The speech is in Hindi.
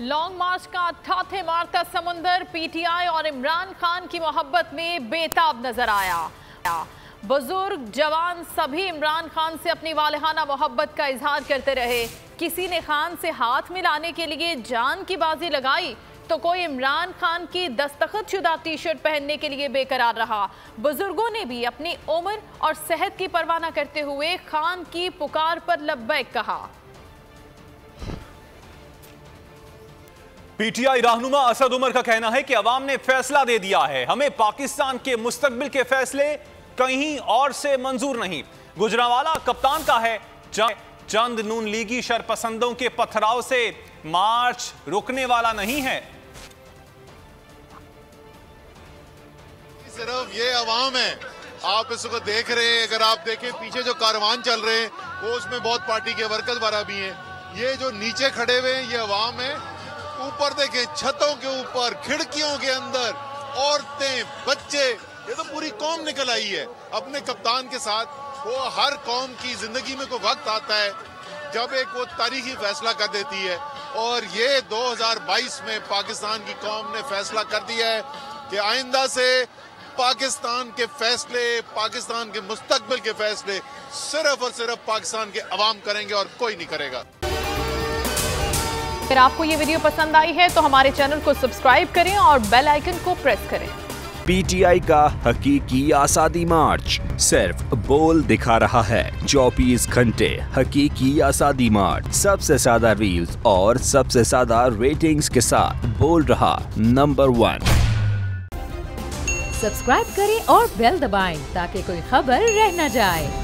लॉन्ग मार्च का ठाठे मारता समुंदर पीटीआई और इमरान खान की मोहब्बत में बेताब नजर आया। बुजुर्ग जवान सभी इमरान खान से अपनी वालिहाना मोहब्बत का इजहार करते रहे। किसी ने खान से हाथ मिलाने के लिए जान की बाजी लगाई तो कोई इमरान खान की दस्तखत शुदा टी शर्ट पहनने के लिए बेकरार रहा। बुजुर्गों ने भी अपनी उम्र और सेहत की परवाह न करते हुए खान की पुकार पर लब्बैक कहा। पीटीआई रहनुमा असद उमर का कहना है कि अवाम ने फैसला दे दिया है, हमें पाकिस्तान के मुस्तकबिल के फैसले कहीं और से मंजूर नहीं। गुजरांवाला कप्तान का है, चंद नून लीगी शरपसंदों के पथराव से मार्च रुकने वाला नहीं है। सिर्फ ये अवाम है, आप इसको देख रहे हैं। अगर आप देखें पीछे जो कारवान चल रहे हैं वो उसमें बहुत पार्टी के वर्कर्स वाला भी हैं। ये जो नीचे खड़े हुए हैं ये अवाम है। ऊपर देखें छतों के ऊपर, खिड़कियों के अंदर औरतें, बच्चे, ये तो पूरी कौम निकल आई है अपने कप्तान के साथ। वो हर कौम की जिंदगी में कोई वक्त आता है जब एक वो तारीखी फैसला कर देती है, और ये 2022 में पाकिस्तान की कौम ने फैसला कर दिया है कि आइंदा से पाकिस्तान के फैसले, पाकिस्तान के मुस्तकबिल के फैसले सिर्फ और सिर्फ पाकिस्तान के अवाम करेंगे और कोई नहीं करेगा। अगर आपको ये वीडियो पसंद आई है तो हमारे चैनल को सब्सक्राइब करें और बेल आइकन को प्रेस करें। पीटीआई का हकीकी आज़ादी मार्च सिर्फ बोल दिखा रहा है। 24 घंटे हकीकी आज़ादी मार्च, सबसे ज्यादा रील्स और सबसे ज्यादा रेटिंग्स के साथ बोल रहा नंबर 1। सब्सक्राइब करें और बेल दबाएं ताकि कोई खबर रह न जाए।